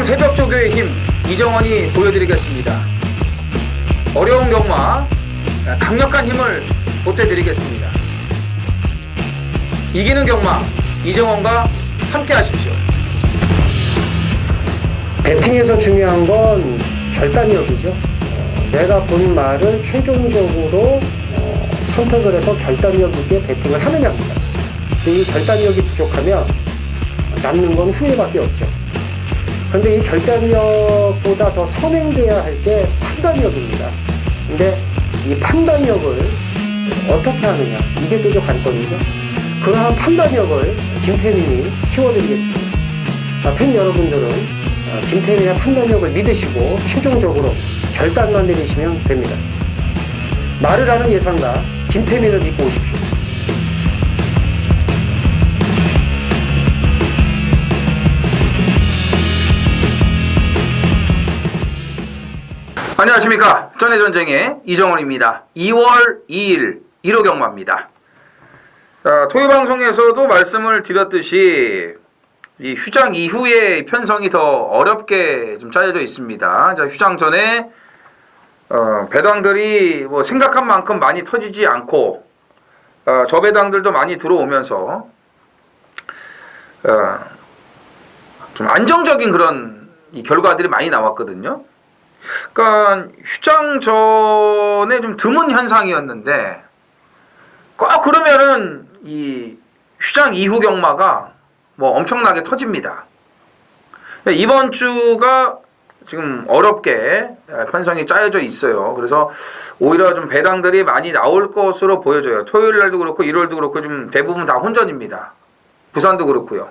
새벽 조교의 힘 이정원이 보여드리겠습니다. 어려운 경마 강력한 힘을 보태드리겠습니다. 이기는 경마 이정원과 함께 하십시오. 배팅에서 중요한 건 결단력이죠. 내가 본 말을 최종적으로 선택을 해서 결단력 있게 배팅을 하느냐입니다. 이 결단력이 부족하면 남는 건 후회밖에 없죠. 그런데 이 결단력보다 더 선행돼야 할 게 판단력입니다. 근데 이 판단력을 어떻게 하느냐, 이게 또 관건이죠. 그러한 판단력을 김태민이 키워드리겠습니다. 팬 여러분들은 김태민의 판단력을 믿으시고 최종적으로 결단만 내리시면 됩니다. 말을 하는 예상가 김태민을 믿고 오십시오. 안녕하십니까. 전해전쟁의 이정원입니다. 2월 2일 1호 경마입니다. 토요 방송에서도 말씀을 드렸듯이 이 휴장 이후에 편성이 더 어렵게 좀 짜여져 있습니다. 자, 휴장 전에 배당들이 뭐 생각한 만큼 많이 터지지 않고 저배당들도 많이 들어오면서 좀 안정적인 그런 이 결과들이 많이 나왔거든요. 그러니까 휴장 전에 좀 드문 현상이었는데 꼭 그러면은 이 휴장 이후 경마가 뭐 엄청나게 터집니다. 이번 주가 지금 어렵게 편성이 짜여져 있어요. 그래서 오히려 좀 배당들이 많이 나올 것으로 보여져요. 토요일 날도 그렇고 일요일도 그렇고 좀 대부분 다 혼전입니다. 부산도 그렇고요.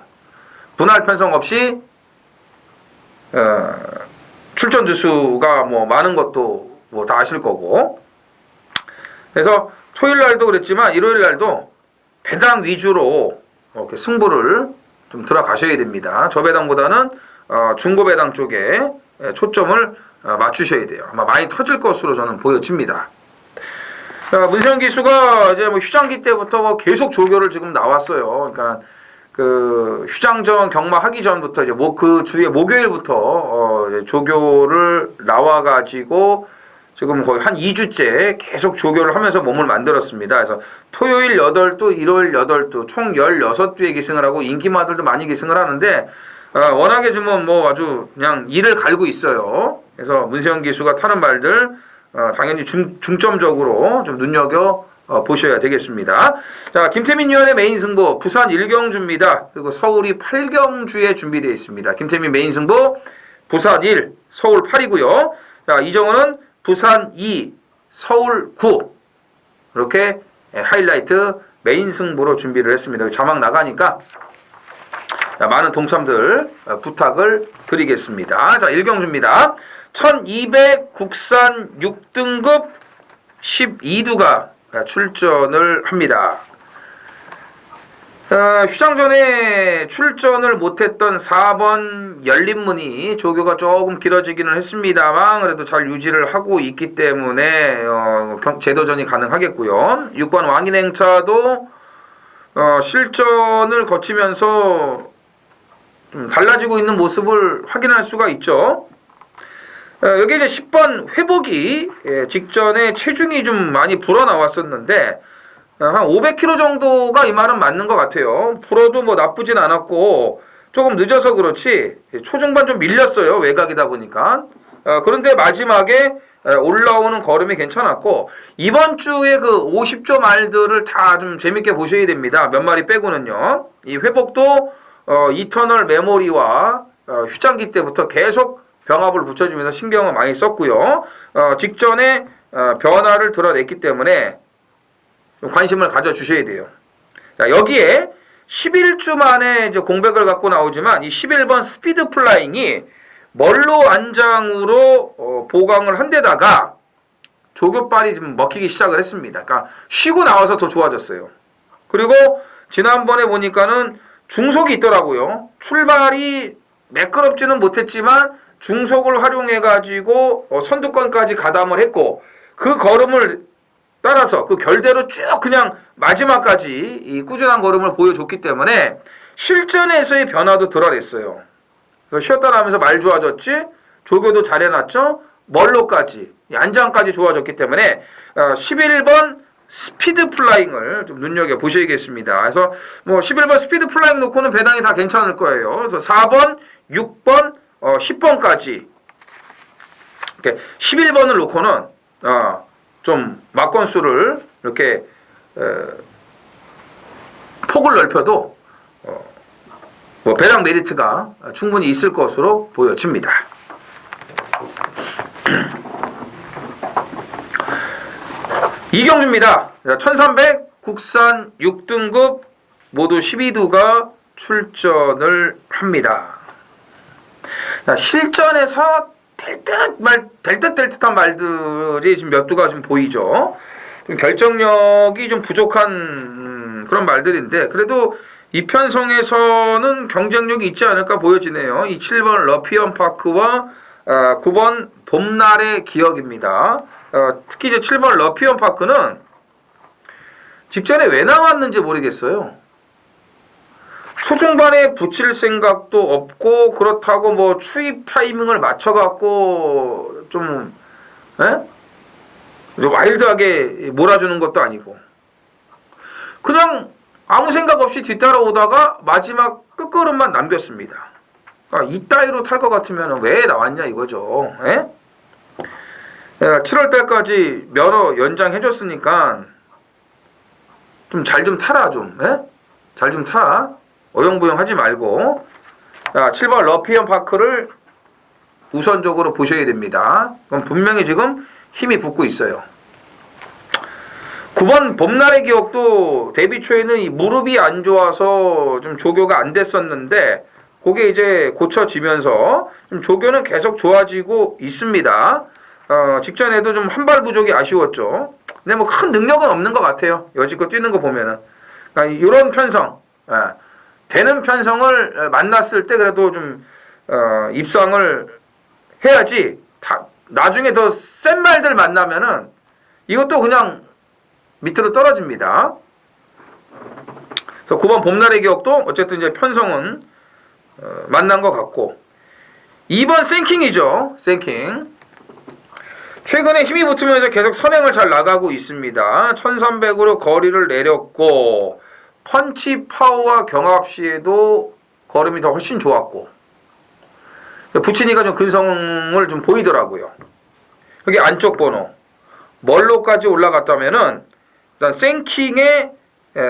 분할 편성 없이 출전 주수가 뭐 많은 것도 뭐 다 아실 거고. 그래서 토요일 날도 그랬지만 일요일 날도 배당 위주로 이렇게 승부를 좀 들어가셔야 됩니다. 저배당보다는 중고배당 쪽에 초점을 맞추셔야 돼요. 아마 많이 터질 것으로 저는 보여집니다. 문세영 기수가 이제 뭐 휴장기 때부터 뭐 계속 조교를 지금 나왔어요. 그러니까 그 휴장전 경마하기 전부터 이제 그 주에 목요일부터 이제 조교를 나와가지고 지금 거의 한 2주째 계속 조교를 하면서 몸을 만들었습니다. 그래서 토요일 8두, 일요일 8두, 총 16두의 기승을 하고 인기마들도 많이 기승을 하는데 워낙에 좀 뭐 아주 그냥 이를 갈고 있어요. 그래서 문세영 기수가 타는 말들 당연히 중점적으로 좀 눈여겨 보셔야 되겠습니다. 자, 김태민 위원의 메인 승부 부산 1경주입니다. 그리고 서울이 8경주에 준비되어 있습니다. 김태민 메인 승부 부산 1, 서울 8이고요. 자, 이정은은 부산 2, 서울 9 이렇게 하이라이트 메인 승부로 준비를 했습니다. 자막 나가니까 많은 동참들 부탁을 드리겠습니다. 자, 1경주입니다. 1200 국산 6등급 12두가 출전을 합니다. 휴장 전에 출전을 못했던 4번 열린문이 조교가 조금 길어지기는 했습니다만 그래도 잘 유지를 하고 있기 때문에 재도전이 가능하겠고요. 6번 왕인행차도 실전을 거치면서 좀 달라지고 있는 모습을 확인할 수가 있죠. 여기 이제 10번 회복이 직전에 체중이 좀 많이 불어나왔었는데 한 500kg 정도가 이 말은 맞는 것 같아요. 불어도 뭐 나쁘진 않았고 조금 늦어서 그렇지 초중반 좀 밀렸어요. 외곽이다 보니까. 그런데 마지막에 올라오는 걸음이 괜찮았고 이번 주에 그 50조 말들을 다 좀 재밌게 보셔야 됩니다. 몇 마리 빼고는요. 이 회복도 이터널 메모리와 휴장기 때부터 계속 병합을 붙여주면서 신경을 많이 썼고요. 직전에 변화를 드러냈기 때문에 좀 관심을 가져주셔야 돼요. 자, 여기에 11주 만에 이제 공백을 갖고 나오지만 이 11번 스피드 플라잉이 멀로 안장으로 보강을 한 데다가 조교빨이 좀 먹히기 시작을 했습니다. 그러니까 쉬고 나와서 더 좋아졌어요. 그리고 지난번에 보니까는 중속이 있더라고요. 출발이 매끄럽지는 못했지만 중속을 활용해가지고 선두권까지 가담을 했고 그 걸음을 따라서 그 결대로 쭉 그냥 마지막까지 이 꾸준한 걸음을 보여줬기 때문에 실전에서의 변화도 드러냈어요. 그래서 쉬었다 나면서 말 좋아졌지. 조교도 잘해놨죠. 멀로까지 안장까지 좋아졌기 때문에 11번 스피드 플라잉을 좀 눈여겨 보셔야겠습니다. 그래서 뭐 11번 스피드 플라잉 놓고는 배당이 다 괜찮을 거예요. 그래서 4번, 6번, 10번까지 11번을 놓고는 좀 막건수를 이렇게 폭을 넓혀도 뭐 배당 메리트가 충분히 있을 것으로 보여집니다. 이경주입니다. 1300 국산 6등급 모두 12두가 출전을 합니다. 실전에서 될 듯한 말들이 지금 몇 두가 좀 보이죠. 좀 결정력이 좀 부족한 그런 말들인데 그래도 이 편성에서는 경쟁력이 있지 않을까 보여지네요. 이 7번 러피언 파크와 9번 봄날의 기억입니다. 특히 이제 7번 러피언 파크는 직전에 왜 나왔는지 모르겠어요. 초중반에 붙일 생각도 없고 그렇다고 뭐 추입 타이밍을 맞춰갖고 좀 와일드하게 몰아주는 것도 아니고 그냥 아무 생각 없이 뒤따라오다가 마지막 끝걸음만 남겼습니다. 이따위로 탈 것 같으면 왜 나왔냐 이거죠. 7월달까지 면허 연장해줬으니까 좀 잘 좀 타라 좀. 잘 좀 타. 어영부영 하지 말고 7번 러피언 파크를 우선적으로 보셔야 됩니다. 그럼 분명히 지금 힘이 붙고 있어요. 9번 봄날의 기억도 데뷔 초에는 이 무릎이 안 좋아서 좀 조교가 안 됐었는데 그게 이제 고쳐지면서 좀 조교는 계속 좋아지고 있습니다. 직전에도 좀 한발 부족이 아쉬웠죠. 근데 뭐 큰 능력은 없는 것 같아요. 여지껏 뛰는 거 보면은. 그러니까 이런 편성, 되는 편성을 만났을 때 그래도 좀 입상을 해야지. 나중에 더 센 말들 만나면은 이것도 그냥 밑으로 떨어집니다. 그래서 9번 봄날의 기억도 어쨌든 이제 편성은 만난 것 같고 2번 생킹이죠. 생킹. 최근에 힘이 붙으면서 계속 선행을 잘 나가고 있습니다. 1300으로 거리를 내렸고 펀치 파워와 경합 시에도 걸음이 더 훨씬 좋았고 붙이니까 좀 근성을 좀 보이더라고요. 여기 안쪽 번호 멀로까지 올라갔다면은 일단 생킹의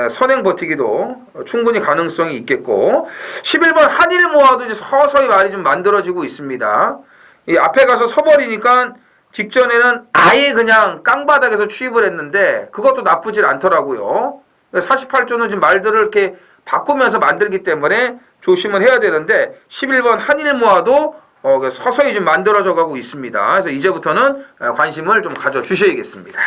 선행 버티기도 충분히 가능성이 있겠고 11번 한일 모아도 이제 서서히 말이 좀 만들어지고 있습니다. 이 앞에 가서 서버리니까 직전에는 아예 그냥 깡바닥에서 추입을 했는데 그것도 나쁘질 않더라고요. 48조는 지금 말들을 이렇게 바꾸면서 만들기 때문에 조심을 해야 되는데 11번 한일 모아도 서서히 좀 만들어져 가고 있습니다. 그래서 이제부터는 관심을 좀 가져주셔야겠습니다.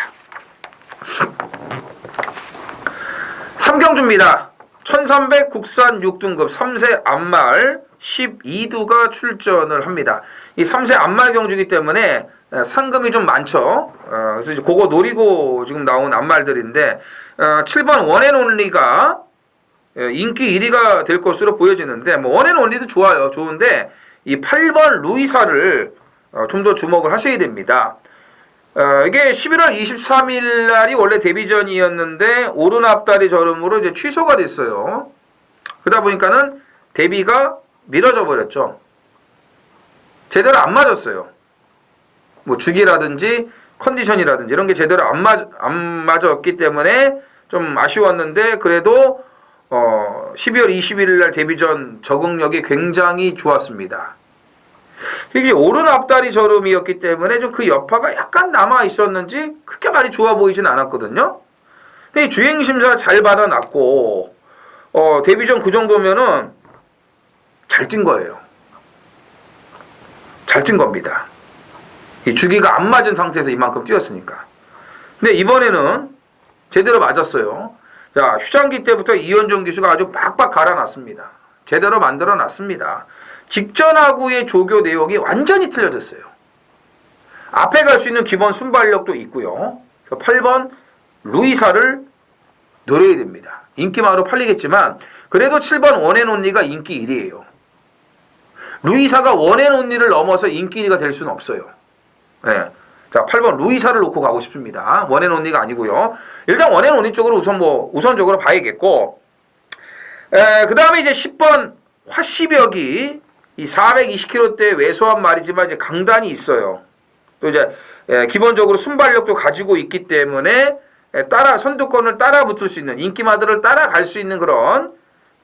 삼경주입니다. 1300 국산 6등급 3세 암말 12두가 출전을 합니다. 이 3세 암말 경주기 때문에 상금이 좀 많죠. 그래서 이제 그거 노리고 지금 나온 암말들인데 7번 원앤온리가 인기 1위가 될 것으로 보여지는데 뭐 원앤온리도 좋아요. 좋은데 이 8번 루이사를 좀 더 주목을 하셔야 됩니다. 이게 11월 23일 날이 원래 데뷔전이었는데 오른 앞다리 저름으로 이제 취소가 됐어요. 그러다 보니까는 데뷔가 미뤄져 버렸죠. 제대로 안 맞았어요. 뭐 주기라든지 컨디션이라든지 이런 게 제대로 안 맞았기 때문에 좀 아쉬웠는데 그래도 12월 21일 날 데뷔전 적응력이 굉장히 좋았습니다. 이게 오른 앞다리 저름이었기 때문에 좀 그 여파가 약간 남아 있었는지 그렇게 많이 좋아 보이진 않았거든요. 근데 주행 심사 잘 받아놨고 데뷔전 그 정도면은 잘 뛴 거예요. 잘 뛴 겁니다. 이 주기가 안 맞은 상태에서 이만큼 뛰었으니까. 근데 이번에는 제대로 맞았어요. 자, 휴장기 때부터 이현종 기수가 아주 빡빡 갈아놨습니다. 제대로 만들어 놨습니다. 직전하고의 조교 내용이 완전히 틀려졌어요. 앞에 갈 수 있는 기본 순발력도 있고요. 그래서 8번 루이사를 노려야 됩니다. 인기마로 팔리겠지만 그래도 7번 원앤온리가 인기 1위예요. 루이사가 원앤온리를 넘어서 인기리가 될 수는 없어요. 네. 자, 8번 루이사를 놓고 가고 싶습니다. 원앤온리가 아니고요. 일단 원앤온리 쪽으로 우선적으로 봐야겠고, 그 다음에 이제 10번 화시벽이 이 420kg대 왜소한 말이지만 이제 강단이 있어요. 또 이제 기본적으로 순발력도 가지고 있기 때문에 선두권을 따라 붙을 수 있는, 인기마들을 따라갈 수 있는 그런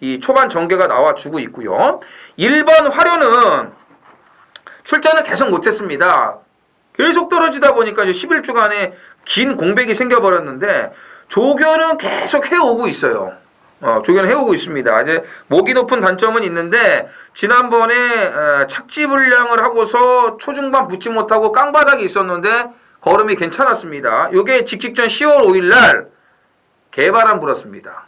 이 초반 전개가 나와주고 있고요. 1번 화려는 출전을 계속 못했습니다. 계속 떨어지다 보니까 이제 11주간에 긴 공백이 생겨버렸는데, 조교는 계속 해오고 있어요. 조교는 해오고 있습니다. 이제 목이 높은 단점은 있는데, 지난번에 착지 불량을 하고서 초중반 붙지 못하고 깡바닥이 있었는데 걸음이 괜찮았습니다. 요게 직전 10월 5일 날 개바람 불었습니다.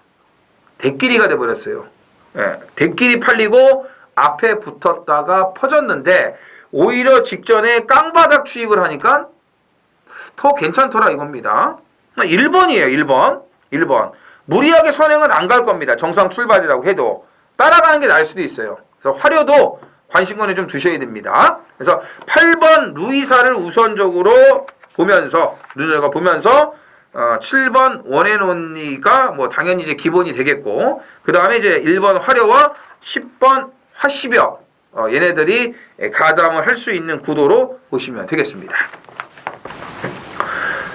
대끼리가 돼버렸어요. 예, 대끼리 팔리고 앞에 붙었다가 퍼졌는데, 오히려 직전에 깡바닥 추입을 하니까 더 괜찮더라 이겁니다. 1번이에요. 1번. 무리하게 선행은 안 갈 겁니다. 정상 출발이라고 해도 따라가는 게 나을 수도 있어요. 그래서 화려도 관심권에 좀 두셔야 됩니다. 그래서 8번 루이사를 우선적으로 보면서, 눈여겨 보면서 7번 원앤온리가 뭐 당연히 이제 기본이 되겠고, 그 다음에 이제 1번 화려와 10번 화시벽, 얘네들이 가담을 할 수 있는 구도로 보시면 되겠습니다.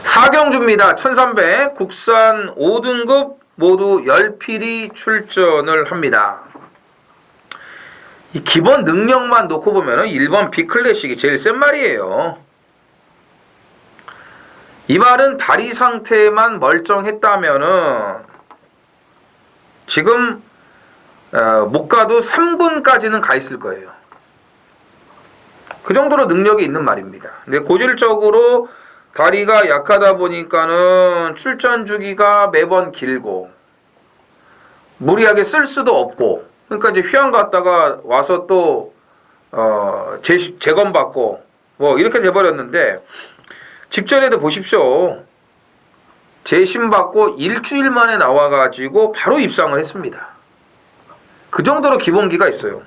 4경주입니다. 1300 국산 5등급 모두 10필이 출전을 합니다. 이 기본 능력만 놓고 보면은 1번 B클래식이 제일 센 말이에요. 이 말은 다리 상태만 멀쩡했다면은 지금 못 가도 3군까지는 가 있을 거예요. 그 정도로 능력이 있는 말입니다. 근데 고질적으로 다리가 약하다 보니까는 출전 주기가 매번 길고, 무리하게 쓸 수도 없고, 그러니까 이제 휴양 갔다가 와서 또 재검받고 뭐 이렇게 돼버렸는데, 직전에도 보십시오. 재심받고 일주일 만에 나와가지고 바로 입상을 했습니다. 그 정도로 기본기가 있어요.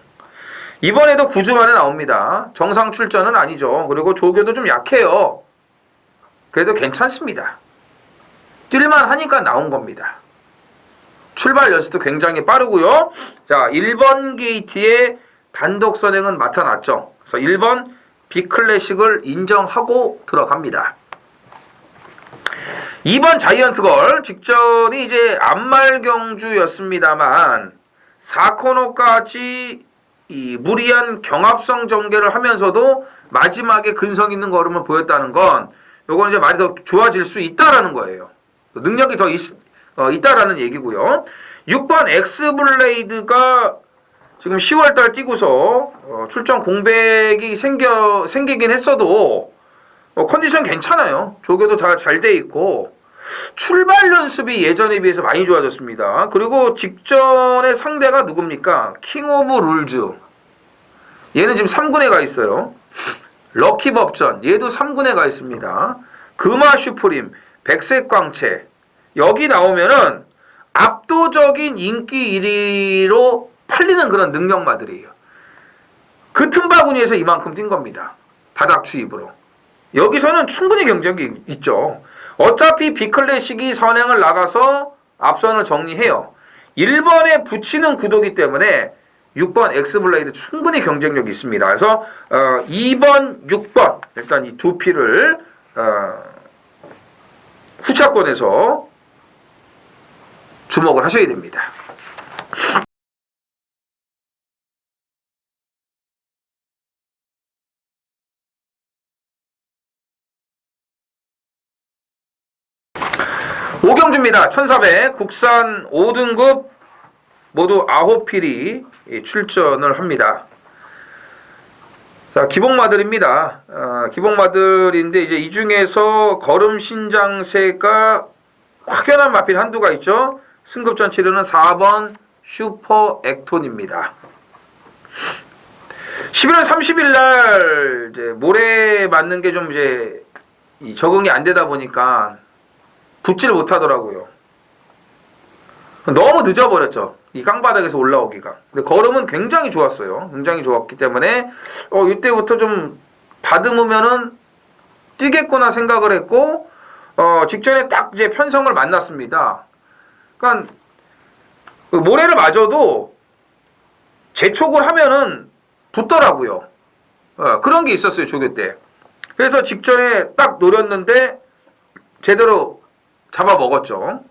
이번에도 9주 만에 나옵니다. 정상 출전은 아니죠. 그리고 조교도 좀 약해요. 그래도 괜찮습니다. 뛸만 하니까 나온 겁니다. 출발 연습도 굉장히 빠르고요. 자, 1번 게이트의 단독 선행은 맡아놨죠. 그래서 1번 B클래식을 인정하고 들어갑니다. 2번 자이언트걸, 직전이 이제 앞말경주였습니다만 4코너까지 이 무리한 경합성 전개를 하면서도 마지막에 근성 있는 걸음을 보였다는 건, 요건 이제 말이 더 좋아질 수 있다라는 거예요. 능력이 더 있다라는 얘기고요. 6번 엑스블레이드가 지금 10월달 뛰고서 출전 공백이 생기긴 했어도 컨디션 괜찮아요. 조교도 잘 돼 있고, 출발 연습이 예전에 비해서 많이 좋아졌습니다. 그리고 직전에 상대가 누굽니까? 킹 오브 룰즈. 얘는 지금 3군에 가 있어요. 럭키 법전, 얘도 3군에 가 있습니다. 금화 슈프림, 백색 광채, 여기 나오면은 압도적인 인기 1위로 팔리는 그런 능력마들이에요. 그 틈바구니에서 이만큼 뛴 겁니다. 바닥 추입으로. 여기서는 충분히 경쟁이 있죠. 어차피 B클래식이 선행을 나가서 앞선을 정리해요. 1번에 붙이는 구도기 때문에 6번 엑스블레이드 충분히 경쟁력이 있습니다. 그래서 2번, 6번 일단 이 두 피를 후차권에서 주목을 하셔야 됩니다. 오경주입니다. 1400 국산 5등급 모두 9필이 출전을 합니다. 자, 기복마들입니다. 기복마들인데 이제 이 중에서 걸음 신장세가 확연한 마필 한두가 있죠. 승급전 치르는 4번 슈퍼 액톤입니다. 11월 30일 날 이제 모래 맞는 게 좀 이제 적응이 안 되다 보니까 붙지를 못하더라고요. 너무 늦어버렸죠. 이 깡바닥에서 올라오기가. 근데 걸음은 굉장히 좋았어요. 굉장히 좋았기 때문에 이때부터 좀 다듬으면은 뛰겠구나 생각을 했고 직전에 딱 이제 편성을 만났습니다. 그러니까 그 모래를 맞아도 재촉을 하면은 붙더라고요. 그런 게 있었어요, 조교 때. 그래서 직전에 딱 노렸는데 제대로 잡아 먹었죠.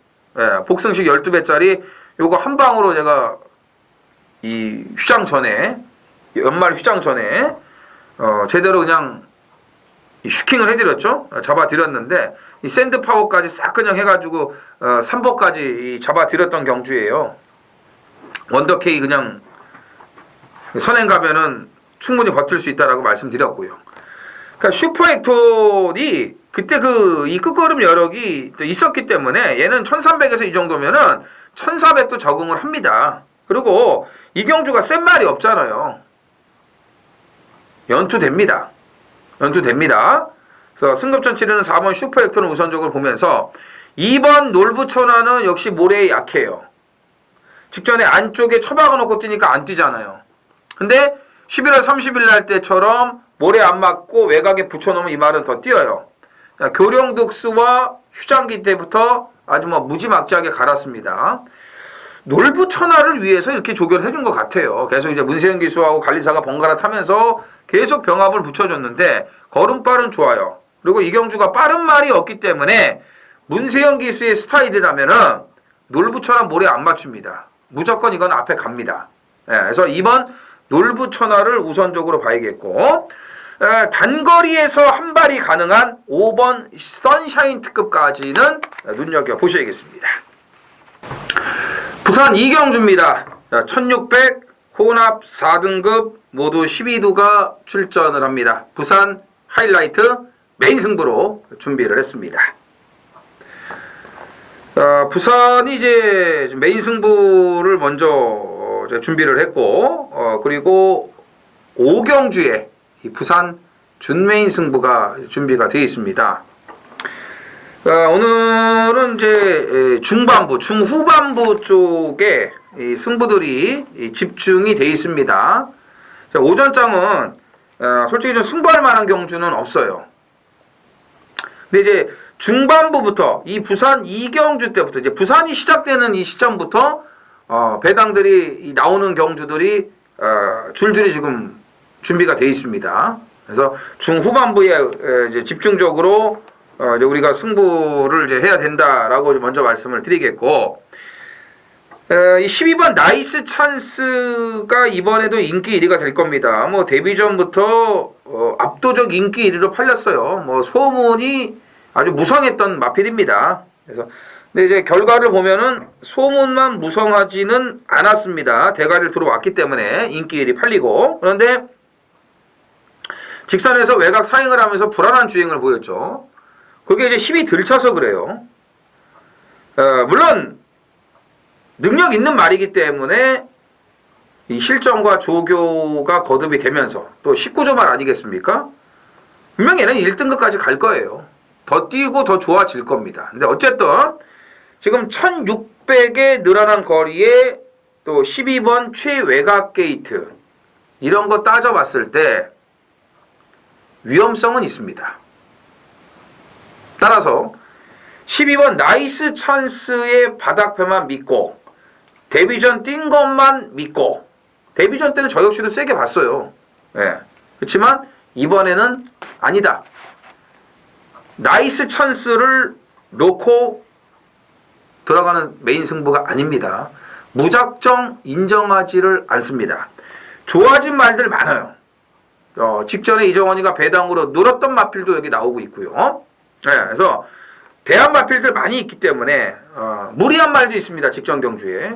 복승식 12배짜리 요거 한 방으로 제가 이 휴장 전에, 연말 휴장 전에 제대로 그냥 슈킹을 해드렸죠. 잡아드렸는데 이 샌드 파워까지 싹 그냥 해가지고 3버까지 잡아드렸던 경주예요. 원더케이 그냥 선행 가면은 충분히 버틸 수 있다라고 말씀드렸고요. 그러니까 슈퍼액톤이 그때 이 끝걸음 여력이 또 있었기 때문에 얘는 1300에서 이 정도면은 1400도 적응을 합니다. 그리고 이경주가 센 말이 없잖아요. 연투됩니다. 그래서 승급전 치르는 4번 슈퍼액톤을 우선적으로 보면서 2번 놀부천하는 역시 모래에 약해요. 직전에 안쪽에 처박아 놓고 뛰니까 안 뛰잖아요. 근데 11월 30일 날 때처럼 모래 안 맞고 외곽에 붙여놓으면 이 말은 더 뛰어요. 교령독수와 휴장기 때부터 아주 무지막지하게 갈았습니다. 놀부천하를 위해서 이렇게 조결을 해준 것 같아요. 계속 이제 문세영 기수하고 관리사가 번갈아 타면서 계속 병합을 붙여줬는데 걸음발은 좋아요. 그리고 이경주가 빠른 말이 없기 때문에 문세영 기수의 스타일이라면은 놀부천하 모래 안 맞춥니다. 무조건 이건 앞에 갑니다. 그래서 2번 놀부천하를 우선적으로 봐야겠고 단거리에서 한 발이 가능한 5번 선샤인 특급까지는 눈여겨보셔야겠습니다. 부산 이경주입니다. 1600 혼합 4등급 모두 12두가 출전을 합니다. 부산 하이라이트 메인 승부로 준비를 했습니다. 부산이 이제 메인 승부를 먼저 준비를 했고 그리고 오경주에 부산 준메인 승부가 준비가 되어 있습니다. 오늘은 이제 중후반부 쪽에 이 승부들이 집중이 되어 있습니다. 오전장은 솔직히 좀 승부할 만한 경주는 없어요. 근데 이제 중반부부터 이 부산 이경주 때부터 이제 부산이 시작되는 이 시점부터 배당들이 나오는 경주들이 줄줄이 지금 준비가 되어 있습니다. 그래서 중후반부에 이제 집중적으로 이제 우리가 승부를 이제 해야 된다라고 먼저 말씀을 드리겠고, 이 12번 나이스 찬스가 이번에도 인기 1위가 될 겁니다. 데뷔 전부터 압도적 인기 1위로 팔렸어요. 소문이 아주 무성했던 마필입니다. 그래서 근데 이제 결과를 보면은 소문만 무성하지는 않았습니다. 대가리를 들어왔기 때문에 인기 1위 팔리고, 그런데 직선에서 외곽 사행을 하면서 불안한 주행을 보였죠. 그게 이제 힘이 들쳐서 그래요. 물론 능력 있는 말이기 때문에 이 실전과 조교가 거듭이 되면서 또 19조 말 아니겠습니까? 분명히 얘는 1등급까지 갈 거예요. 더 뛰고 더 좋아질 겁니다. 근데 어쨌든 지금 1600의 늘어난 거리에 또 12번 최외곽 게이트 이런 거 따져봤을 때 위험성은 있습니다. 따라서 12번 나이스 찬스의 바닥표만 믿고 데뷔전 뛴 것만 믿고, 데뷔전 때는 저 역시도 세게 봤어요. 그렇지만 이번에는 아니다. 나이스 찬스를 놓고 들어가는 메인 승부가 아닙니다. 무작정 인정하지를 않습니다. 좋아진 말들 많아요. 직전에 이정원이가 배당으로 늘었던 마필도 여기 나오고 있고요. 그래서 대한 마필들 많이 있기 때문에 무리한 말도 있습니다. 직전 경주에.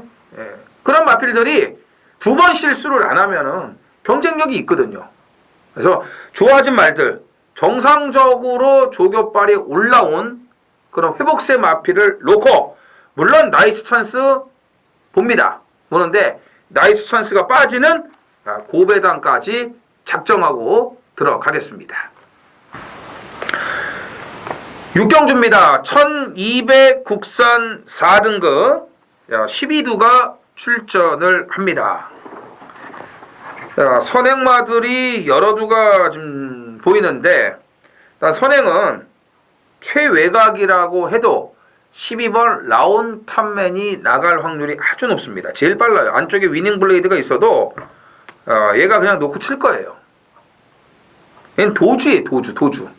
그런 마필들이 두 번 실수를 안 하면은 경쟁력이 있거든요. 그래서 좋아진 말들, 정상적으로 조교빨이 올라온 그런 회복세 마필을 놓고, 물론 나이스 찬스 봅니다. 보는데 나이스 찬스가 빠지는 고배당까지 작정하고 들어가겠습니다. 6경주입니다. 1200 국산 4등급 12두가 출전을 합니다. 선행마들이 여러 두가 좀 보이는데 일단 선행은 최외곽이라고 해도 12번 라운탑맨이 나갈 확률이 아주 높습니다. 제일 빨라요. 안쪽에 위닝 블레이드가 있어도 얘가 그냥 놓고 칠 거예요. 얘는 도주예요. 도주.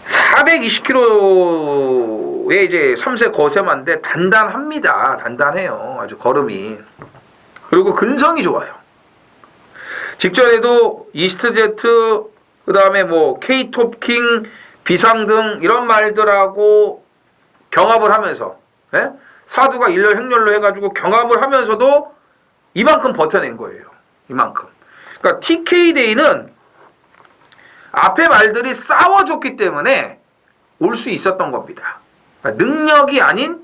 420km에 이제 3세 거세마인데 단단합니다. 단단해요. 아주 걸음이. 그리고 근성이 좋아요. 직전에도 이스트제트, 그 다음에 뭐 K톱킹, 비상등 이런 말들하고 경합을 하면서 사두가 일렬 행렬로 해가지고 경합을 하면서도 이만큼 버텨낸 거예요. 이만큼. 그러니까 TK데이는 앞에 말들이 싸워줬기 때문에 올 수 있었던 겁니다. 그러니까 능력이 아닌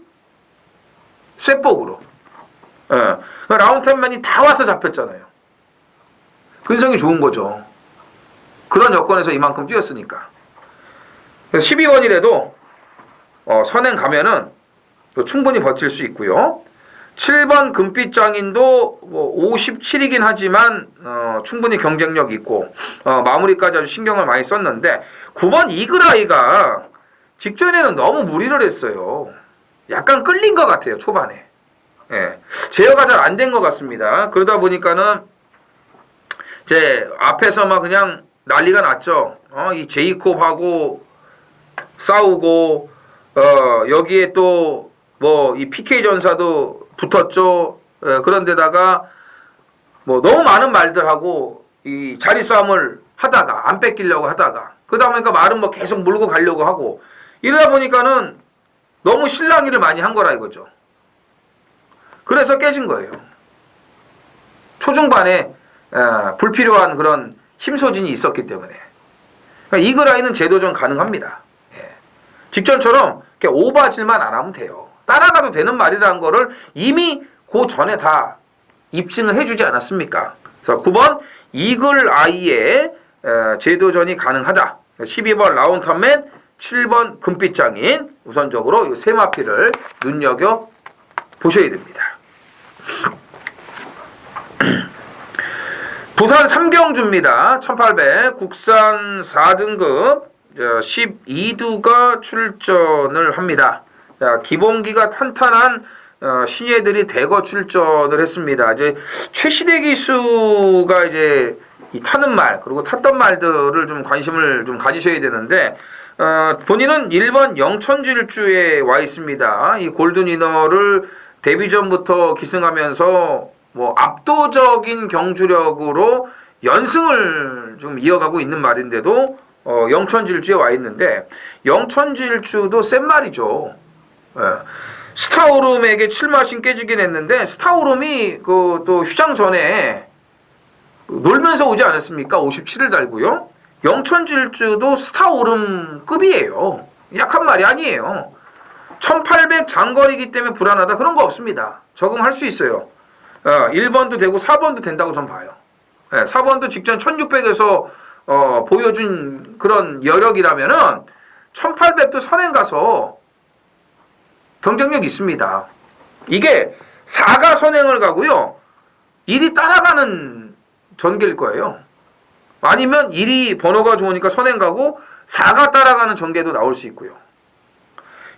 쇠복으로. 라운템맨이 다 와서 잡혔잖아요. 근성이 좋은 거죠. 그런 여건에서 이만큼 뛰었으니까. 그래서 12번이라도 선행 가면은 또 충분히 버틸 수 있고요. 7번 금빛 장인도 뭐 57이긴 하지만 충분히 경쟁력 있고 마무리까지 아주 신경을 많이 썼는데 9번 이글아이가 직전에는 너무 무리를 했어요. 약간 끌린 것 같아요. 초반에. 제어가 잘 안 된 것 같습니다. 그러다 보니까는 이제 앞에서 막 그냥 난리가 났죠. 이 제이콥하고 싸우고 여기에 또 뭐 이 PK 전사도 붙었죠. 그런데다가 뭐 너무 많은 말들하고 이 자리 싸움을 하다가 안 뺏기려고 하다가 그러다 보니까 말은 뭐 계속 물고 가려고 하고 이러다 보니까는 너무 실랑이를 많이 한 거라 이거죠. 그래서 깨진 거예요. 초중반에 불필요한 그런 힘소진이 있었기 때문에. 이글아이는 재도전 가능합니다. 직전처럼 이렇게 오바질만 안 하면 돼요. 따라가도 되는 말이라는 거를 이미 그 전에 다 입증을 해주지 않았습니까? 그래서 9번 이글아이의 재도전이 가능하다. 12번 라운탑맨, 7번 금빛장인 우선적으로 이 세 마피를 눈여겨 보셔야 됩니다. 부산 삼경주입니다. 1800 국산 4등급 12두가 출전을 합니다. 기본기가 탄탄한 신예들이 대거 출전을 했습니다. 이제 최시대 기수가 이제 이 타는 말 그리고 탔던 말들을 좀 관심을 좀 가지셔야 되는데 본인은 1번 영천질주에 와 있습니다. 이 골든위너를 데뷔 전부터 기승하면서 뭐 압도적인 경주력으로 연승을 좀 이어가고 있는 말인데도 영천질주에 와 있는데 영천질주도 센 말이죠. 스타오름에게 7마신 깨지긴 했는데 스타오름이 그 또 휴장 전에 놀면서 오지 않았습니까? 57을 달고요. 영천질주도 스타오름급이에요. 약한 말이 아니에요. 1800 장거리이기 때문에 불안하다 그런 거 없습니다. 적응할 수 있어요. 1번도 되고 4번도 된다고 전 봐요. 4번도 직전 1600에서 보여준 그런 여력이라면은 1800도 선행 가서 경쟁력 있습니다. 이게 4가 선행을 가고요. 1이 따라가는 전개일 거예요. 아니면 1이 번호가 좋으니까 선행 가고 4가 따라가는 전개도 나올 수 있고요.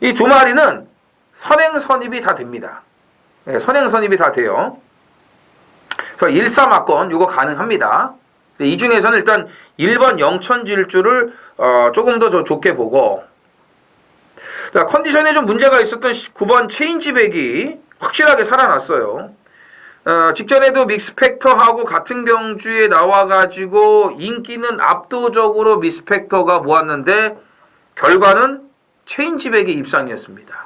이 두 마리는 선행 선입이 다 됩니다. 선행 선입이 다 돼요. 그래서 1-3마권 이거 가능합니다. 이 중에서는 일단 1번 영천질주를 조금 더 좋게 보고 자, 컨디션에 좀 문제가 있었던 9번 체인지백이 확실하게 살아났어요. 직전에도 믹스팩터하고 같은 경주에 나와가지고 인기는 압도적으로 믹스팩터가 모았는데 결과는 체인지백의 입상이었습니다.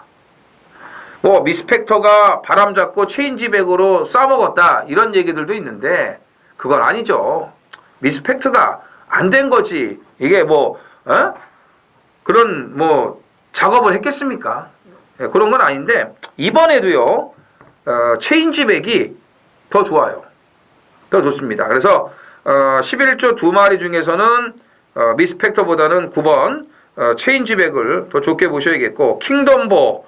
뭐 믹스팩터가 바람 잡고 체인지백으로 싸먹었다 이런 얘기들도 있는데 그건 아니죠. 믹스팩터가 안 된 거지. 이게 뭐 그런 뭐 작업을 했겠습니까? 그런 건 아닌데 이번에도요 체인지백이 더 좋아요. 더 좋습니다. 그래서 11조 두 마리 중에서는 믹스팩터보다는 9번 체인지백을 더 좋게 보셔야겠고 킹덤보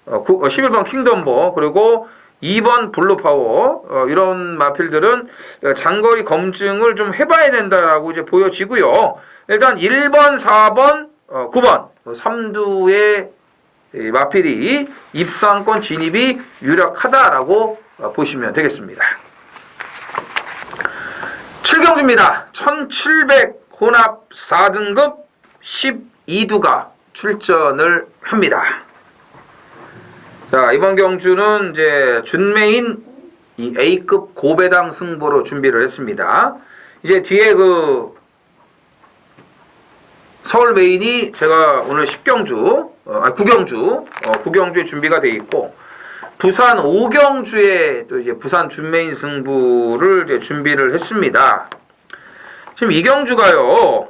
11번 킹덤버 그리고 2번 블루파워 이런 마필들은 장거리 검증을 좀 해봐야 된다라고 이제 보여지고요. 일단 1번, 4번, 9번 3두의 마필이 입상권 진입이 유력하다라고 보시면 되겠습니다. 7경주입니다. 1700 혼합 4등급 12두가 출전을 합니다. 자, 이번 경주는 이제 준메인 이 A급 고배당 승부로 준비를 했습니다. 이제 뒤에 그 서울 메인이 제가 오늘 9경주에 준비가 돼 있고 부산 5경주에 또 이제 부산 준메인 승부를 이제 준비를 했습니다. 지금 이 경주가요.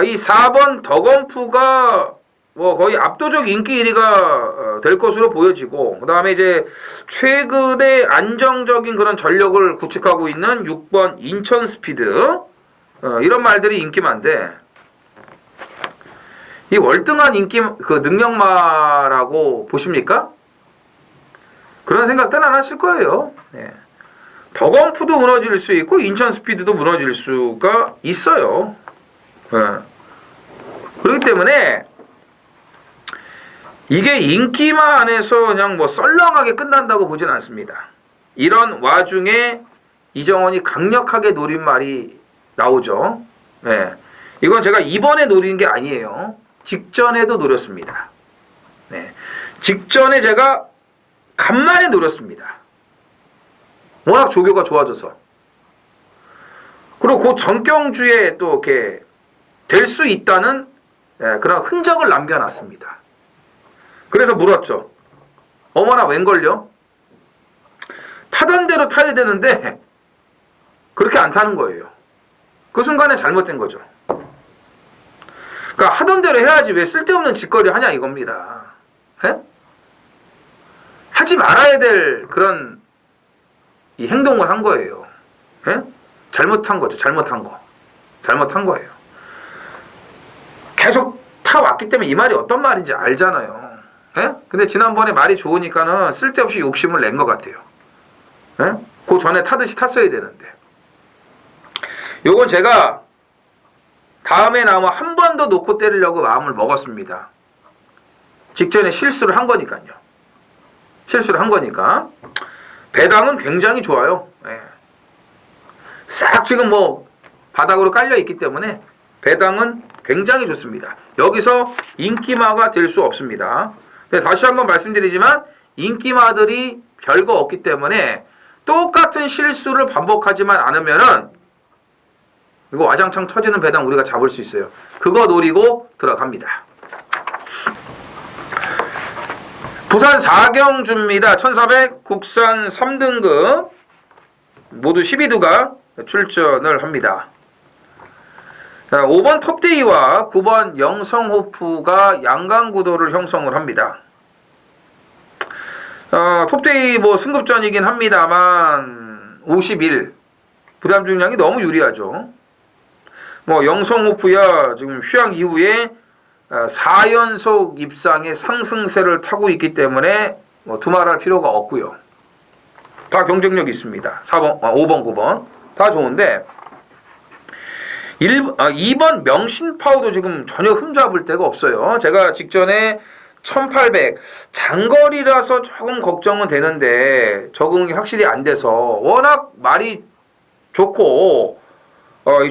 이 4번 더건프가 뭐 거의 압도적 인기 1위가 될 것으로 보여지고, 그 다음에 이제 최근에 안정적인 그런 전력을 구축하고 있는 6번 인천 스피드, 이런 말들이 인기만데, 이 월등한 인기, 그 능력마라고 보십니까? 그런 생각들 안 하실 거예요. 네. 더건프도 무너질 수 있고, 인천 스피드도 무너질 수가 있어요. 네. 그렇기 때문에, 이게 인기만 안에서 그냥 뭐 썰렁하게 끝난다고 보진 않습니다. 이런 와중에 이정원이 강력하게 노린 말이 나오죠. 네. 이건 제가 이번에 노린 게 아니에요. 직전에도 노렸습니다. 네. 직전에 제가 간만에 노렸습니다. 워낙 조교가 좋아져서. 그리고 그 전경주에 또 이렇게 될 수 있다는 그런 흔적을 남겨놨습니다. 그래서 물었죠. 어머나 웬걸요? 타던 대로 타야 되는데 그렇게 안 타는 거예요. 그 순간에 잘못된 거죠. 그러니까 하던 대로 해야지 왜 쓸데없는 짓거리 하냐 이겁니다. 에? 하지 말아야 될 그런 이 행동을 한 거예요. 에? 잘못한 거죠. 잘못한 거. 잘못한 거예요. 계속 타왔기 때문에 이 말이 어떤 말인지 알잖아요. 예? 근데 지난번에 말이 좋으니까는 쓸데없이 욕심을 낸 것 같아요. 예? 그 전에 타듯이 탔어야 되는데. 요건 제가 다음에 나오면 한 번 더 놓고 때리려고 마음을 먹었습니다. 직전에 실수를 한 거니까요. 실수를 한 거니까. 배당은 굉장히 좋아요. 예. 싹 지금 뭐 바닥으로 깔려 있기 때문에 배당은 굉장히 좋습니다. 여기서 인기마가 될 수 없습니다. 네, 다시 한번 말씀드리지만 인기마들이 별거 없기 때문에 똑같은 실수를 반복하지만 않으면은 이거 와장창 터지는 배당 우리가 잡을 수 있어요. 그거 노리고 들어갑니다. 부산 4경주입니다. 1400 국산 3등급 모두 12두가 출전을 합니다. 5번 톱데이와 9번 영성호프가 양강구도를 형성을 합니다. 톱데이 뭐 승급전이긴 합니다만 51 부담 중량이 너무 유리하죠. 뭐 영성호프야 지금 휴양 이후에 4연속 입상의 상승세를 타고 있기 때문에 뭐 두말할 필요가 없고요. 다 경쟁력이 있습니다. 4번, 5번, 9번 다 좋은데 2번 명신파워도 지금 전혀 흠잡을 데가 없어요. 제가 직전에 1800 장거리라서 조금 걱정은 되는데 적응이 확실히 안 돼서 워낙 말이 좋고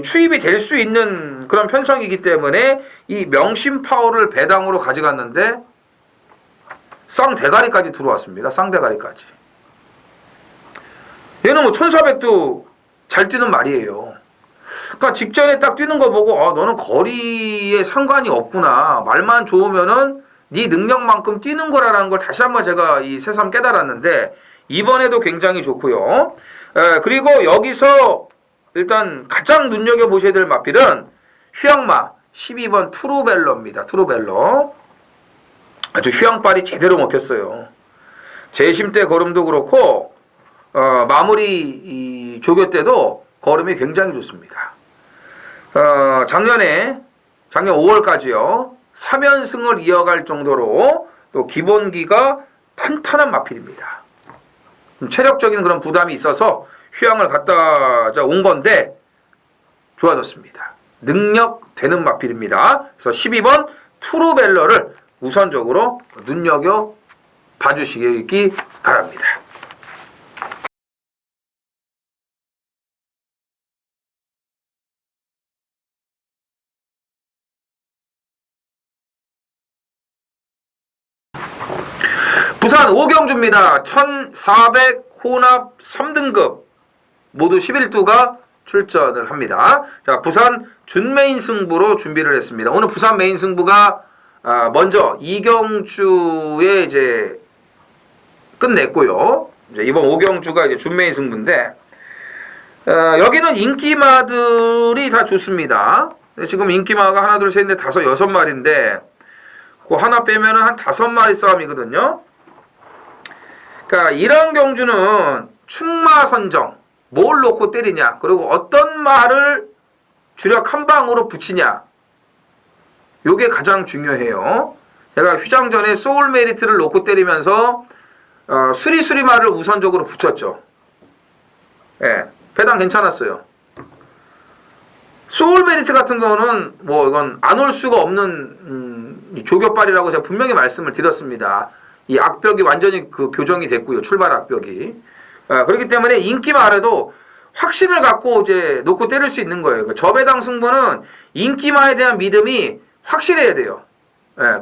추입이 될 수 있는 그런 편성이기 때문에 이 명신파워를 배당으로 가져갔는데 쌍대가리까지 들어왔습니다. 쌍대가리까지. 얘는 뭐 1400도 잘 뛰는 말이에요. 그러니까 직전에 딱 뛰는 거 보고 너는 거리에 상관이 없구나. 말만 좋으면은 네 능력만큼 뛰는 거라는 걸 다시 한번 제가 이 새삼 깨달았는데 이번에도 굉장히 좋고요. 그리고 여기서 일단 가장 눈여겨보셔야 될 마필은 휴양마 12번 트루벨러입니다. 트루벨러. 아주 휴양발이 제대로 먹혔어요. 재심 때 걸음도 그렇고 마무리 이 조교 때도 걸음이 굉장히 좋습니다. 작년 5월까지요. 3연승을 이어갈 정도로 또 또 기본기가 탄탄한 마필입니다. 체력적인 그런 부담이 있어서 휴양을 갔다 온 건데 좋아졌습니다. 능력 되는 마필입니다. 그래서 12번 투르벨러를 우선적으로 눈여겨 봐주시기 바랍니다. 부산 오경주입니다. 1400 혼합 3등급 모두 11두가 출전을 합니다. 자, 부산 준메인 승부로 준비를 했습니다. 오늘 부산 메인 승부가 먼저 이경주에 이제 끝냈고요. 이제 이번 오경주가 이제 준메인 승부인데 여기는 인기마들이 다 좋습니다. 지금 인기마가 하나, 둘, 셋, 넷, 다섯, 6마리인데 그 하나 빼면은 한 5마리 싸움이거든요. 그러니까 이런 경주는 충마 선정, 뭘 놓고 때리냐, 그리고 어떤 말을 주력 한 방으로 붙이냐, 요게 가장 중요해요. 제가 휴장 전에 소울 메리트를 놓고 때리면서 수리수리말을 우선적으로 붙였죠. 예, 배당 괜찮았어요. 소울 메리트 같은 경우는 뭐 이건 안 올 수가 없는 조교빨이라고 제가 분명히 말씀을 드렸습니다. 이 악벽이 완전히 그 교정이 됐고요. 출발 악벽이. 그렇기 때문에 인기마라도 확신을 갖고 이제 놓고 때릴 수 있는 거예요. 저배당 승부는 인기마에 대한 믿음이 확실해야 돼요.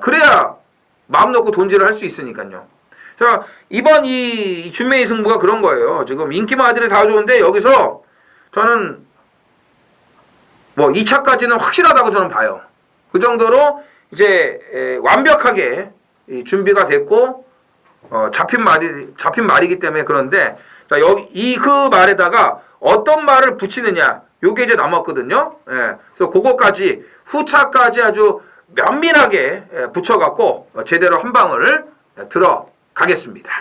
그래야 마음 놓고 돈질을 할 수 있으니까요. 자, 이번 이 준메이 승부가 그런 거예요. 지금 인기마들이 다 좋은데 여기서 저는 뭐 2차까지는 확실하다고 저는 봐요. 그 정도로 이제 완벽하게 준비가 됐고 잡힌 말이기 때문에. 그런데 자, 여기 그 말에다가 어떤 말을 붙이느냐, 요게 이제 남았거든요. 그래서 그거까지 후차까지 아주 면밀하게 붙여갖고 제대로 한 방을 들어가겠습니다.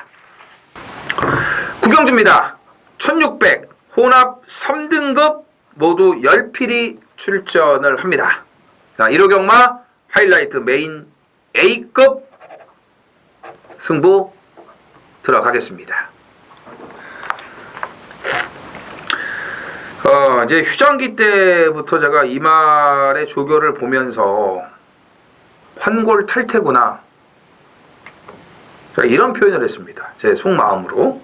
구경주입니다. 1600 혼합 3등급 모두 10필이 출전을 합니다. 자, 1호 경마 하이라이트 메인 A급 승부 들어가겠습니다. 이제 휴장기 때부터 제가 이 말의 조교를 보면서 환골 탈태구나, 이런 표현을 했습니다. 제 속마음으로.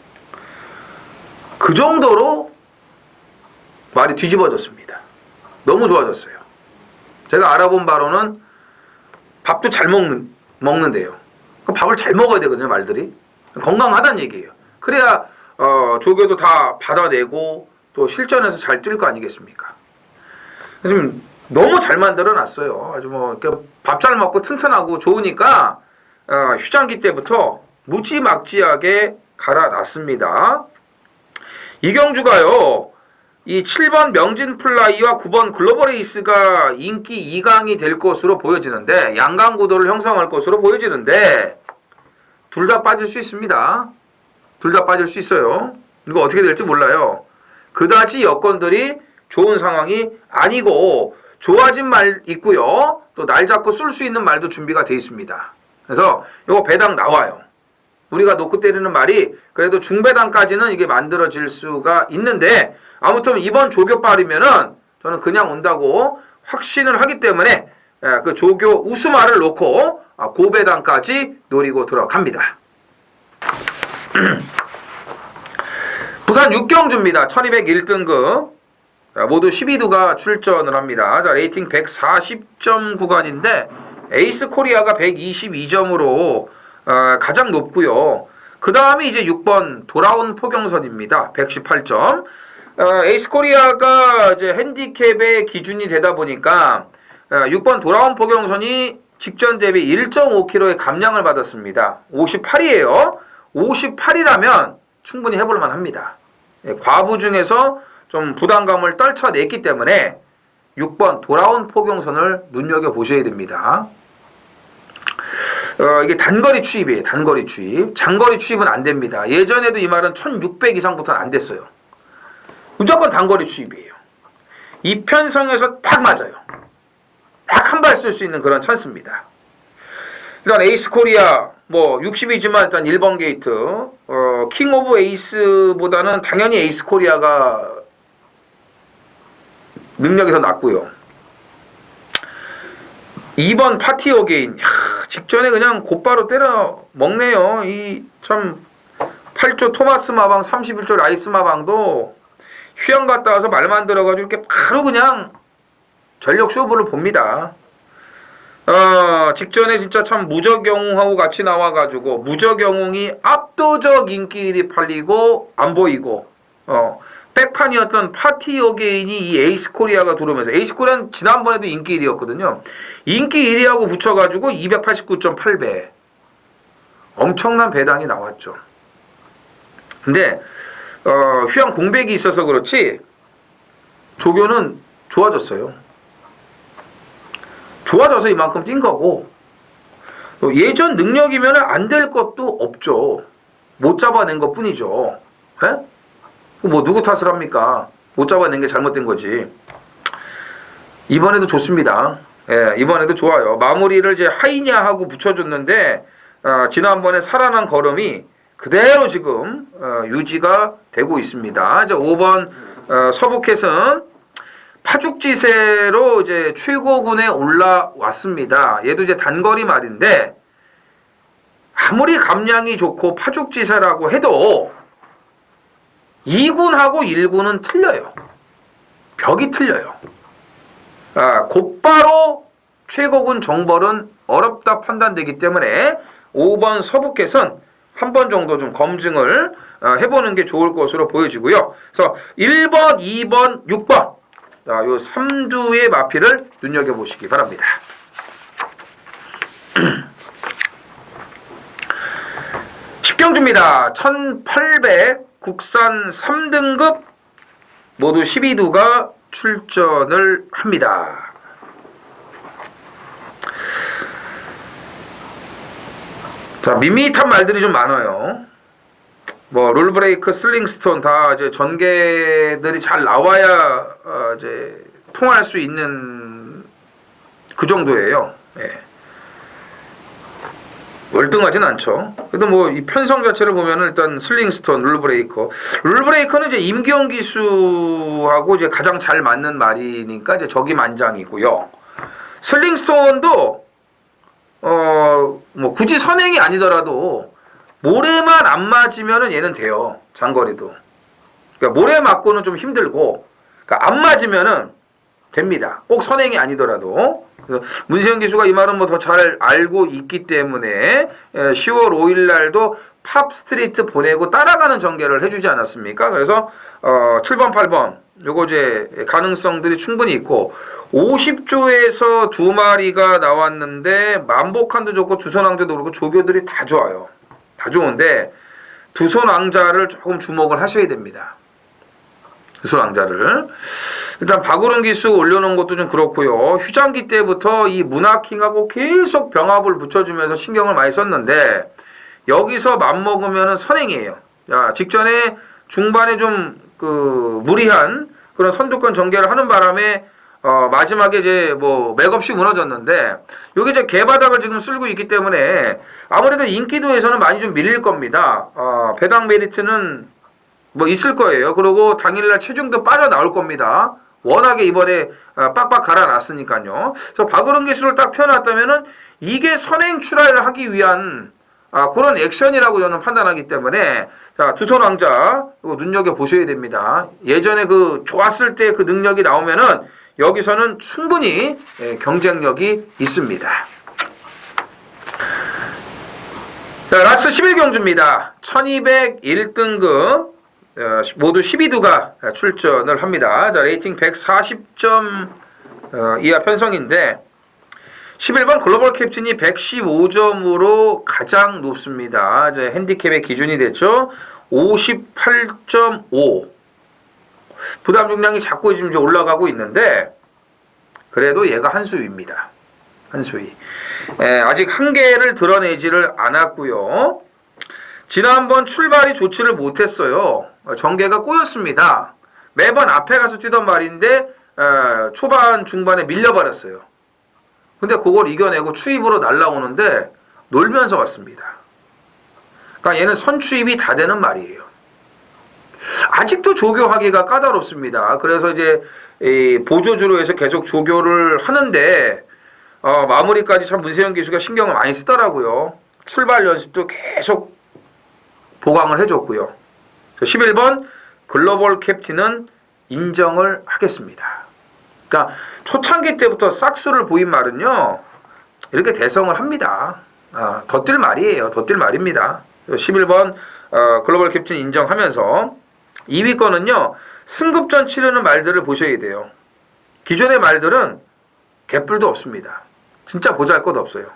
그 정도로 말이 뒤집어졌습니다. 너무 좋아졌어요. 제가 알아본 바로는 밥도 잘 먹는데요. 밥을 잘 먹어야 되거든요, 말들이. 건강하다는 얘기예요. 그래야 조교도 다 받아내고 또 실전에서 잘 뛸 거 아니겠습니까? 지금 너무 잘 만들어 놨어요. 아주 뭐 밥 잘 먹고 튼튼하고 좋으니까 휴장기 때부터 무지막지하게 갈아놨습니다. 이경주가요, 이 7번 명진플라이와 9번 글로벌에이스가 인기 2강이 될 것으로 보여지는데, 양강구도를 형성할 것으로 보여지는데 둘 다 빠질 수 있습니다. 둘 다 빠질 수 있어요. 이거 어떻게 될지 몰라요. 그다지 여건들이 좋은 상황이 아니고 좋아진 말 있고요. 또 날 잡고 쏠 수 있는 말도 준비가 돼 있습니다. 그래서 이거 배당 나와요. 우리가 놓고 때리는 말이 그래도 중배당까지는 이게 만들어질 수가 있는데, 아무튼 이번 조교빨이면은 저는 그냥 온다고 확신을 하기 때문에 그 조교 우수말을 놓고 고배당까지 노리고 들어갑니다. 부산 육경주입니다. 1201등급 모두 12두가 출전을 합니다. 자, 레이팅 140점 구간인데 에이스 코리아가 122점으로 가장 높고요. 그 다음이 이제 6번 돌아온 포경선입니다. 118점. 에이스 코리아가 이제 핸디캡의 기준이 되다 보니까 6번 돌아온 포경선이 직전 대비 1.5kg의 감량을 받았습니다. 58이에요. 58이라면 충분히 해볼만 합니다. 과부 중에서 좀 부담감을 떨쳐냈기 때문에 6번 돌아온 포경선을 눈여겨보셔야 됩니다. 이게 단거리 추입이에요. 단거리 추입. 장거리 추입은 안 됩니다. 예전에도 이 말은 1600 이상부터는 안 됐어요. 무조건 단거리 추입이에요. 이 편성에서 딱 맞아요. 딱 한 발 쓸 수 있는 그런 찬스입니다. 일단 에이스 코리아 뭐 60이지만 일단 1번 게이트, 킹 오브 에이스보다는 당연히 에이스 코리아가 능력이 더 낮고요. 2번 파티 어게인, 직전에 그냥 곧바로 때려 먹네요. 이 참 8조 토마스 마방, 31조 라이스 마방도 휴양 갔다 와서 말만 들어가지고 이렇게 바로 그냥 전력 쇼부를 봅니다. 직전에 진짜 참 무적영웅하고 같이 나와가지고 무적영웅이 압도적 인기일이 팔리고 안 보이고, 백판이었던 파티 어게인이 이 에이스 코리아가 들어오면서, 에이스 코리아는 지난번에도 인기 1위였거든요. 인기 1위하고 붙여가지고 289.8배. 엄청난 배당이 나왔죠. 근데, 휴양 공백이 있어서 그렇지, 조교는 좋아졌어요. 좋아져서 이만큼 뛴 거고, 예전 능력이면 안 될 것도 없죠. 못 잡아낸 것 뿐이죠. 에? 뭐 누구 탓을 합니까? 못 잡아낸 게 잘못된 거지. 이번에도 좋습니다. 예, 이번에도 좋아요. 마무리를 이제 하이냐하고 붙여줬는데, 지난번에 살아난 걸음이 그대로 지금 유지가 되고 있습니다. 이제 5번 서부캣은 파죽지세로 이제 최고군에 올라왔습니다. 얘도 이제 단거리 말인데, 아무리 감량이 좋고 파죽지세라고 해도 2군하고 1군은 틀려요. 벽이 틀려요. 곧바로 최고군 정벌은 어렵다 판단되기 때문에 5번 서부캣은 한 번 정도 좀 검증을 해보는 게 좋을 것으로 보여지고요. 그래서 1번, 2번, 6번 요 3두의 마피를 눈여겨보시기 바랍니다. 10경주입니다. 1800 국산 3등급 모두 12두가 출전을 합니다. 자, 밋밋한 말들이 좀 많아요. 뭐 룰브레이크, 슬링스톤 다 이제 전개들이 잘 나와야 이제 통할 수 있는 그 정도예요. 예. 월등하진 않죠. 그래도 뭐 이 편성 자체를 보면은 일단 슬링스톤, 룰브레이커는 이제 임기영 기수하고 이제 가장 잘 맞는 말이니까 이제 적임만장이고요. 슬링스톤도 뭐 굳이 선행이 아니더라도 모래만 안 맞으면은 얘는 돼요. 장거리도. 그러니까 모래 맞고는 좀 힘들고, 그러니까 안 맞으면은 됩니다. 꼭 선행이 아니더라도. 그래서 문세영 기수가 이 말은 뭐 더 잘 알고 있기 때문에 10월 5일 날도 팝 스트리트 보내고 따라가는 전개를 해주지 않았습니까? 그래서 7번, 8번 요거 이제 가능성들이 충분히 있고, 50조에서 2마리가 나왔는데 만복한도 좋고 두손왕자도 그렇고 조교들이 다 좋아요. 다 좋은데 두손왕자를 조금 주목을 하셔야 됩니다. 두손왕자를 일단 박우른 기수 올려놓은 것도 좀 그렇고요. 휴장기 때부터 이 문하킹하고 계속 병합을 붙여주면서 신경을 많이 썼는데, 여기서 맘먹으면 선행이에요. 야, 직전에 중반에 좀 무리한 그런 선두권 전개를 하는 바람에 마지막에 이제 뭐 맥없이 무너졌는데, 여기 이제 개바닥을 지금 쓸고 있기 때문에 아무래도 인기도에서는 많이 좀 밀릴 겁니다. 배당 메리트는 뭐 있을 거예요. 그리고 당일날 체중도 빠져나올 겁니다. 워낙에 이번에 빡빡 갈아놨으니까요. 그래서 박으른 기수를 딱 태어났다면은 이게 선행 출하를 하기 위한 그런 액션이라고 저는 판단하기 때문에, 자, 두손왕자 이거 눈여겨 보셔야 됩니다. 예전에 좋았을 때 그 능력이 나오면은 여기서는 충분히 경쟁력이 있습니다. 자, 라스 11경주입니다. 1201등급 모두 12두가 출전을 합니다. 자, 레이팅 140점 이하 편성인데 11번 글로벌 캡틴이 115점으로 가장 높습니다. 이제 핸디캡의 기준이 됐죠. 58.5. 부담 중량이 자꾸 지금 이제 올라가고 있는데, 그래도 얘가 한 수위입니다. 한 수위. 아직 한계를 드러내지를 않았고요. 지난번 출발이 좋지를 못했어요. 전개가 꼬였습니다. 매번 앞에 가서 뛰던 말인데 초반 중반에 밀려버렸어요. 근데 그걸 이겨내고 추입으로 날라오는데 놀면서 왔습니다. 그러니까 얘는 선추입이 다 되는 말이에요. 아직도 조교하기가 까다롭습니다. 그래서 이제 이 보조주로 해서 계속 조교를 하는데 마무리까지 참 문세영 기수가 신경을 많이 쓰더라고요. 출발 연습도 계속 보강을 해줬고요. 11번 글로벌 캡틴은 인정을 하겠습니다. 그러니까 초창기 때부터 싹수를 보인 말은요, 이렇게 대성을 합니다. 덧들 말이에요. 덧들 말입니다. 11번 글로벌 캡틴 인정하면서 2위 거는요, 승급전 치르는 말들을 보셔야 돼요. 기존의 말들은 개뿔도 없습니다. 진짜 보잘것 없어요.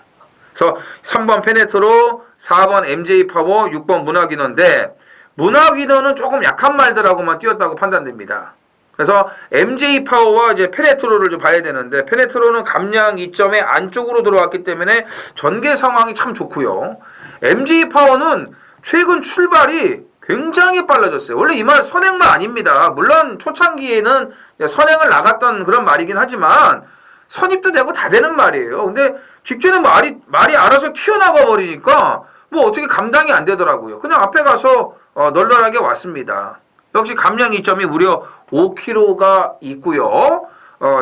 그래서 3번 페네트로, 4번 MJ 파워, 6번 문학인어인데 문학인어는 조금 약한 말들하고만 띄었다고 판단됩니다. 그래서 MJ 파워와 이제 페네트로를 좀 봐야 되는데, 페네트로는 감량 2점의 안쪽으로 들어왔기 때문에 전개 상황이 참 좋고요. MJ 파워는 최근 출발이 굉장히 빨라졌어요. 원래 이 말 선행말 아닙니다. 물론 초창기에는 선행을 나갔던 그런 말이긴 하지만 선입도 되고 다 되는 말이에요. 근데 직전에 말이 알아서 튀어나가 버리니까 뭐 어떻게 감당이 안 되더라고요. 그냥 앞에 가서 널널하게 왔습니다. 역시 감량 2점이 무려 5kg가 있고요.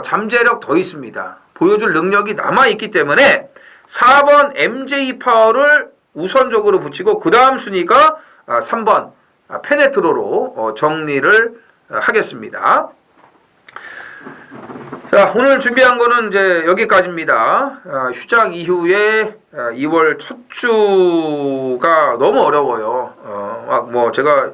잠재력 더 있습니다. 보여줄 능력이 남아있기 때문에 4번 MJ 파워를 우선적으로 붙이고 그 다음 순위가 3번 페네트로로 정리를 하겠습니다. 자, 오늘 준비한 거는 이제 여기까지입니다. 휴장 이후에 2월 첫 주가 너무 어려워요. 뭐 제가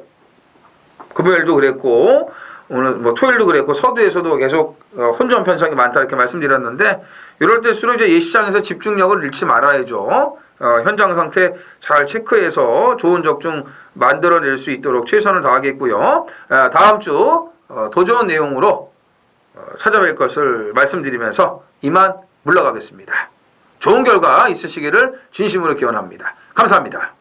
금요일도 그랬고 오늘 뭐 토요일도 그랬고 서두에서도 계속 혼전 편성이 많다 이렇게 말씀드렸는데, 이럴 때수록 이제 예시장에서 집중력을 잃지 말아야죠. 현장 상태 잘 체크해서 좋은 적중 만들어낼 수 있도록 최선을 다하겠고요. 다음 주 더 좋은 내용으로 찾아뵐 것을 말씀드리면서 이만 물러가겠습니다. 좋은 결과 있으시기를 진심으로 기원합니다. 감사합니다.